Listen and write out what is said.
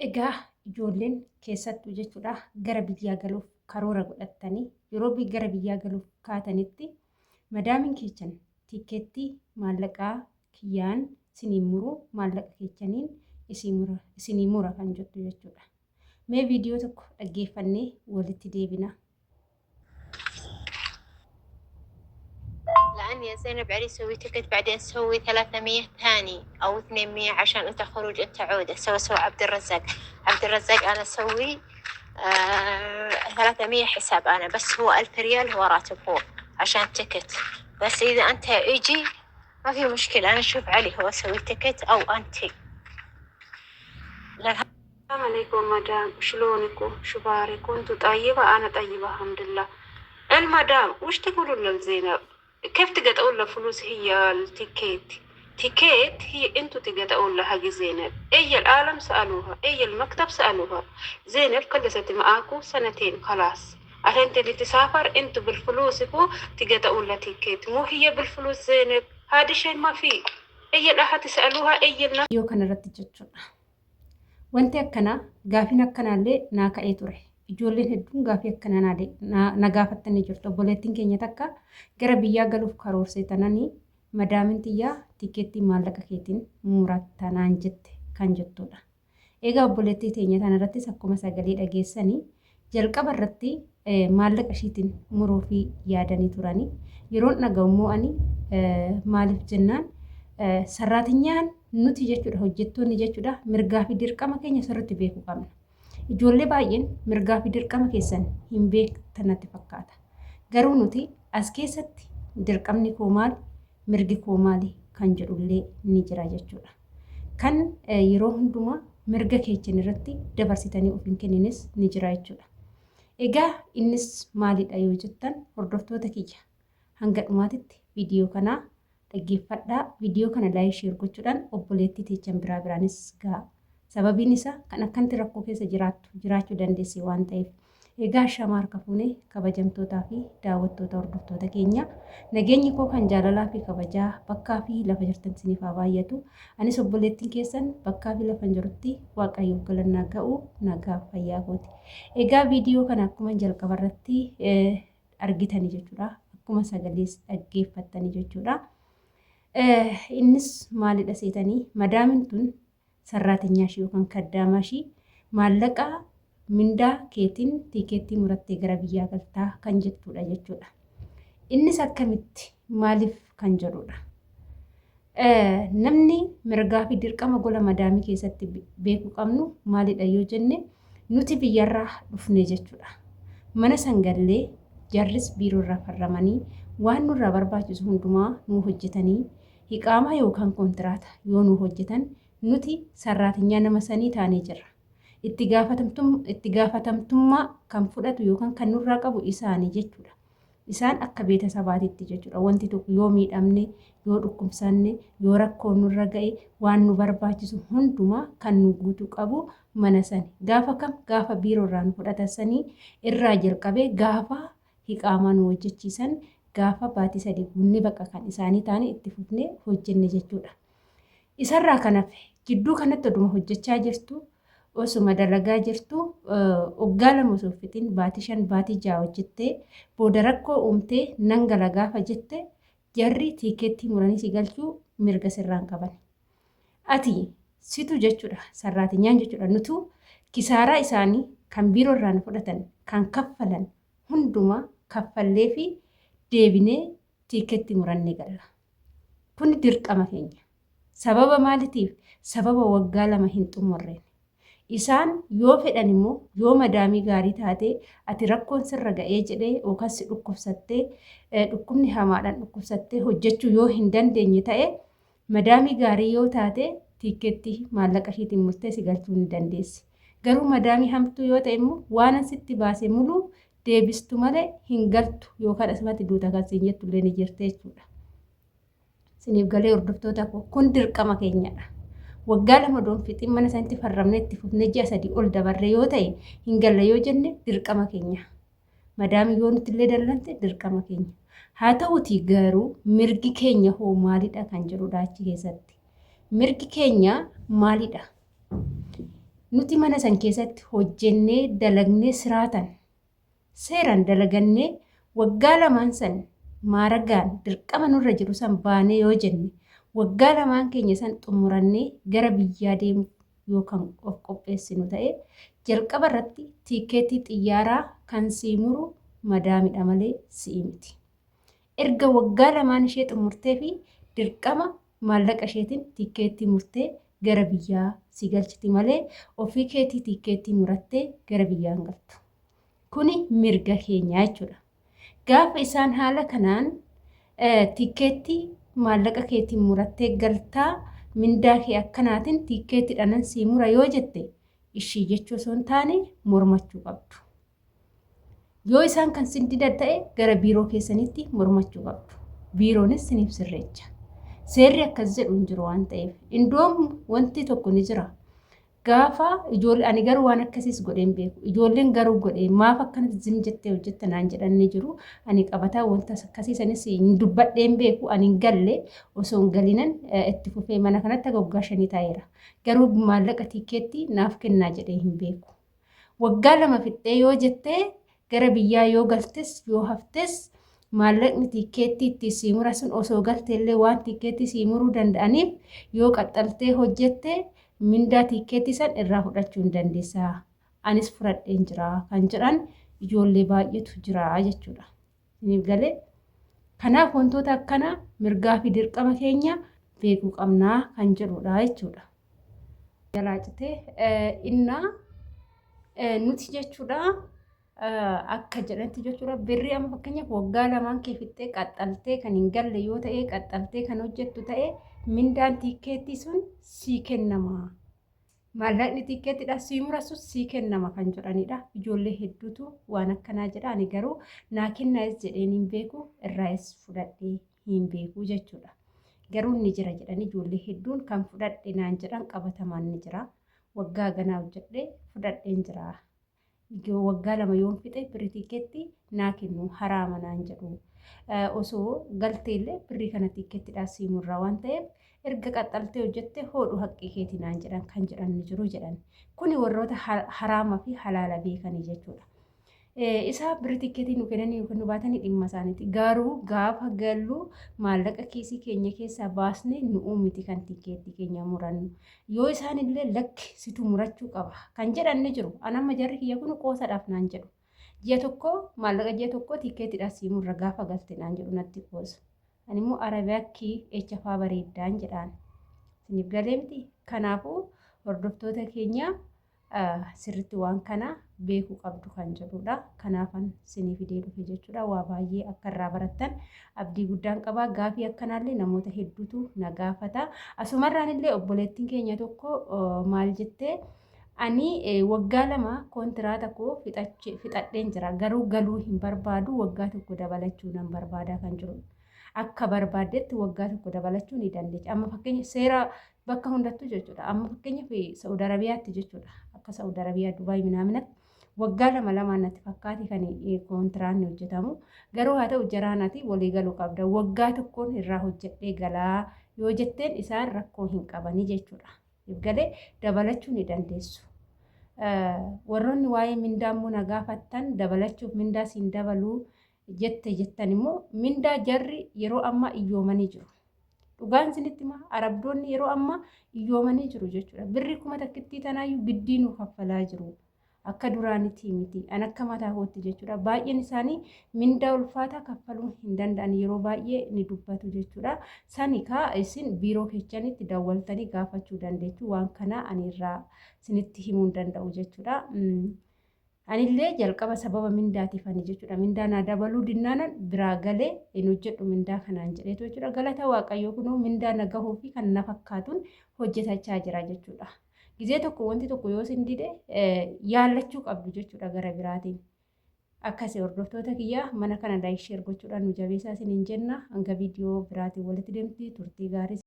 Egaa ijoolleen keessattuu jechuudha gara biyyaa galuuf karoora godhatanii yeroo gara biyyaa galuuf kaatanitti madaamin keessan tikeettii maallaqaa kiyyaan isinii muruu maallaqa keessaniin isinii mura kan jettu jechuudha. Mee viidiyoo tokko dhaggeeffannee walitti deebina. لأن يا زينب علي سوي تكت بعدين سوي 300 ثاني أو 200 عشان أنت خروج أنت عودة سوى عبد الرزاق أنا أسوي 300 حساب أنا بس هو 1000 ريال هو راتب هو عشان تكت بس إذا أنت إجي ما في مشكلة أنا أشوف علي هو أسوي تكت أو أنتي. السلام عليكم مدام شلونكم شباركم انتوا طيبة أنا طيبة الحمد لله. المدام وش تقولوا لزينب كيف تقطعوا لها فلوس هي التيكيت هي انتوا تقطعوا لها حق زينب. اي العالم سألوها اي المكتب سألوها زينب كلست معاكو سنتين خلاص عشان تلي تسافر انتوا بالفلوسكو تقطعوا لها تيكيت مو هي بالفلوس زينب. هذا شيء ما فيه اي الأحد تسألوها اي Yoo kana irratti jechuudha. Wanti akkanaa gaafiin akkanaallee naa ka'ee ture. Ijoolleen hedduun gaafii akkanaa na gaafattanii jirtu. Obboleettiin keenya takka gara biyyaa galuuf karoorsitananii madaamin xiyyaa tikeettii maallaqa keetiin murattanaan jette kan jettudha. Egaa obboleettii teenya tanarrattis akkuma sagalee dhageessanii jalqaba irratti maallaqa ishiitiin muruu fi yaadanii turanii yeroon dhaga'ummoo ani maaliif jennaan sarraatinyaan nuti jechuudha hojjettoonni jechuudha mirgaa fi dirqama keenya sirriitti beekuu qabna. Ijoollee baay'een mirgaa fi dirqama keessan hin beektanatti fakkaata. Garuu nuti as keessatti dirqamni koo maali mirgi koo maali kan jedhullee ni jira jechuudha. Kan yeroo hundumaa mirga keechan irratti dabarsitanii ofiin kenninis ni jira jechuudha. Egaa innis maalidha yoo jettan hordoftoota kiyya hanga dhumaatitti viidiyoo kanaa dhaggeeffadhaa. Viidiyoo kana laayik sheer gochuudhaan obboleettii teechan biraanis ga'a. Sababiin isaa kan akkanti rakkoo keessa jiraachuu dandeesse waan ta'eef. Egaa shamaa harka fuunee kabajamtootaa fi daawwattoota hordoftoota keenya nageenyi koo kan jaalalaa fi kabajaa bakkaa fi lafa jirtan isiniif haa baay'atu. Anis obboleettiin keessan bakkaa fi lafa jirutti waaqayyoof galannaa ga'u nagaa fayyaa kooti. Egaa viidiyoo kana akkuma jalqaba irratti argitanii jechuudha. Akkuma sagalees dhaggeeffattanii jechuudha. Innis maalidha seetanii madaamin tun sarraatinyaa ishii yookaan kaddaamaa ishii maallaqa mindaa keetiin tikeettii murattee gara biyyaa galtaa kan jettudha jechuudha. Innis akkamitti maaliif kan jedhudha. Namni mirgaa fi dirqama gola madaamii keessatti beekuu qabnu maalidha yoo jenne nuti biyyarraa dhufne jechuudha. Mana sangallee jarris biiroorraa farramanii waan nurraa barbaachisu hundumaa nu hojjetanii hiqaama yookaan kontiraata yoo nu hojjetan nuti sarraatinyaa nama sanii taanee jirra. Itti gaafatamtummaa kan fudhatu yookaan kan nurraa qabu isaanii jechuudha. Isaan akka beetasabaatitti jechuudha. Wanti tokko yoo miidhamne, yoo dhukkubsanne, yoo rakkoon nurra ga'e waan nu barbaachisu hundumaa kan nu guutuu qabu mana sani. Gaafa kam gaafa biiroorraa nu fudhatasanii irraa jalqabee gaafa hiqaamaa nu hojjechiisan gaafa baatii 3 guunnee bakka kan isaanii taane itti fufnee hojjenne jechuudha. Isarraa kanaaf gidduu kanatti oduma hojjechaa jirtu osuma dalagaa jirtu waggaa 2 osoo fixin baatii 5 baatii 6 hojjettee booda rakkoo uumtee nan gala gaafa jette jarri tikeettii muranii si galchuu mirga sirraan qaban. Ati situ jechuudha sarraatinyaan jechuudha nutu kisaaraa isaanii kan biiroorraa nu fudhatan kan kaffalan hundumaa kaffallee fi deebinee tikeettii murannee galla. Kun dirqama keenya. Sababa maaliitiif? Sababa waggaa 2 hin xumurreen. Isaan yoo fedhan immoo yoo madaamii gaarii taate ati rakkoon sirra ga'ee jedhee yookaan si dhukkubsattee dhukkubni hamaadhaan dhukkubsattee hojjechuu yoo hin dandeenye ta'e madaamii gaarii yoo taate tikeettii maallaqa ishiitiin murtee si galchuu ni dandeessi. Garuu madaamii hamtuu yoo ta'e immoo waan asitti baasee muluu deebistu malee hin galtu yookaan asumatti duuta kan siin jettu illee ni jirti jechuudha. Siniif galee hordoftoota koo kun dirqama keenyadha. Waggaa 2 doon fixin mana isaanitti farramne itti fufnee ji'a 3 ol dabarre yoo ta'e hin galle yoo jenne dirqama keenya. Madaamii yoo nuti illee dallante dirqama keenya. Haa ta'uutii garuu mirgi keenya hoo maalidha kan jedhudha achi keessatti. Mirgi keenya maalidha? nuti mana san keessatti hojjennee dalagnee siraatan seeraan dalagannee waggaa lamaan san maaragaan dirqama nurra jiru san baanee yoo jenne waggaa lamaan keenya san xumurannee gara biyyaa deemu yookaan of qopheessinu ta'e jalqaba irratti tiikeetii xiyyaaraa kan sii muru madaamidha malee si'i miti. Erga waggaa lamaan ishee xumurtee fi dirqama maallaqa isheetiin tiikeetii murtee gara biyyaa si galchiti malee ofii keetii tiikeetii murattee gara biyyaa hin galtu. Kuni mirga keenyaa jechuudha. Gaafa isaan haala kanaan tiikeetii maallaqa keetiin murattee galtaa mindaa kee akkanaatiin tiikeetii dhanan sii mura yoo jette ishii jechuu osoo hin taane mormachuu qabdu. Yoo isaan kan sin didan ta'e gara biiroo keessanitti mormachuu qabdu. Biiroonis siniif sirreecha. Seerri akkas jedhu hin jiru waan ta'eef. Indoom wanti tokko ni jira. Gaafa ijoollee ani garuu waan akkasiis godheen beeku. Ijoolleen garuu godhee maaf akkanatti zim jettee hojjetta naan jedhanii jiru. Ani qabataa wanta akkasiisanis hin dubbadheen beeku. Ani hin galle osoo hin galinan itti fufee mana kanatti waggaa 5 taa'eera. Garuu maallaqa tiikeetti naaf kennaa jedhee hin beeku. Waggaa 2 fixxee yoo jettee gara biyyaa yoo galtes yoo haftes maallaqni tiikeetti itti sii mura sun osoo galteellee waan tiikeetti sii muruu danda'aniif yoo qaxxaltee hojjette mindaa tiikeetti san irraa fudhachuu hin dandeessaa. Anis fudhadheen jira kan jedhan ijoollee baay'eetu jira jechuudha. Isiniif galee kanaaf wantoota akkana mirgaa fi dirqama keenya beekuu qabnaa kan jedhudha jechuudha. Jalaa citee innaa nuti jechuudha. Akka jedhanti jechuudha birrii amma fakkeenyaaf waggaa lamaan kee fixxee qaxxaltee kan hin galle yoo ta'e qaxxaltee kan hojjettu ta'e mindaan tiikeetii sun sii kennama. Maallaqni tiikeettiidha sii murasu sii kennama kan jedhanidha. Ijoollee hedduutu waan akkanaa jedha. Ani garuu naa kennaas jedheen hin beeku irraas fudhadhee hin beeku jechuudha. Garuu ni jira jedhanii ijoollee hedduun kan fudhadhe naan jedhan qabatamaan ni jira. Waggaa ganaa hojjedhee fudhadheen jira. Waggaa 2 yoon fixe birrii tiikeetti naa kennu haraama naan jedhu. Osoo galteellee birrii kana tiikeettidhaa sii murraa waan ta'eef erga qaxxaltee hojjette hodhu haqqii keetii naan jedhan kan jedhan ni jiru jedhan. Kuni warroota haraamaa fi halaala beekanii jechuudha. Isaa birrii tiikeetii nu kennanii yookiin nu baatanii dhimma isaaniiti. Garuu gaafa gallu maallaqa kiisii keenya keessaa baasnee nu miti kan tiikeetii keenya murannu. Yoo isaanillee lakki situ murachuu qaba kan jedhan ni jiru. Anamma jarri kiyya kun qoosadhaaf naan jedhu. Ji'a tokko maallaqa ji'a tokko tiikeettiidhaaf sii murra gaafa galte naan jedhu natti qoosa. Ani immoo arabiyaakki echafaa bareeddaan jedhaan. Isiniif galee miti. Kanaafuu hordoftoota keenya sirriitti waan kana beekuu qabdu kan jedhudha. Kanaafan sinii fidee dhufe jechuudha. Waa baay'ee akka irraa barattan abdii guddaan qaba. Gaafii akkanaallee namoota hedduutu na gaafata. Asumarraan illee obboleettiin keenya tokko maal jettee ani waggaa 2 kontiraata koo fixadheen jira. Garuu galuu hin barbaadu waggaa tokko dabalachuu nan barbaada kan jirudha. Akka barbaaddetti waggaa tokko dabalachuu ni dandeechi. Amma fakkeenya seera bakka hundattuu jechuudha. Amma fakkeenyaaf Saudi Arabiyaatti jechuudha. Akka Saudi Arabiyaa Dubaay minaaminatti waggaa 2 natti fakkaate kan kontiraanni hojjetamu. Garuu haa ta'u jaraanaati walii galuu qabda. Waggaa tokkoon irraa hojjedhee galaa yoo jetteen isaan rakkoo hin qabanii jechuudha. Galee dabalachuu ni dandeessu. Warroonni waa'ee mindaa immoo na gaafattan dabalachuuf mindaa siin dabaluu jettan immoo mindaa jarri yeroo ammaa iyyoomanii jiru. Dhugaan isinitti himaa arabdoonni yeroo ammaa iyyoomanii jiru jechuudha. Birrii 1,000 tanaayyuu giddii nu kaffalaa jiru. Akka duraanitti miti. An akka mataa kootti jechuudha. Baay'een isaanii mindaa ulfaataa kaffaluu hin danda'an yeroo baay'ee ni dubbatu jechuudha. Sani kaa isin biiroo keessanitti dawwaltanii gaafachuu dandeessu. Waan kana ani irraa isinitti himuu hin danda'u jechuudha. Anillee jalqaba sababa mindaatiif ani jechuudha. Mindaa naa dabaluu dinnaanan biraa galee hin hojjedhu mindaa kanaan jedheetu jechuudha. Galata Waaqayyoo kunoo mindaa na gahuu fi kan na fakkaatuun hojjetachaa jira jechuudha. Gizee tokko wanti tokko yoo sin dide yaallachuu qabdu jechuudha gara biraatiin. Akkasii hordoftoota kiyyaa mana kana laayik sheer gochuudhaan nu jabeessaa isiniin jenna. Hanga viidiyoo biraatiin walitti deemti turtii gaarii.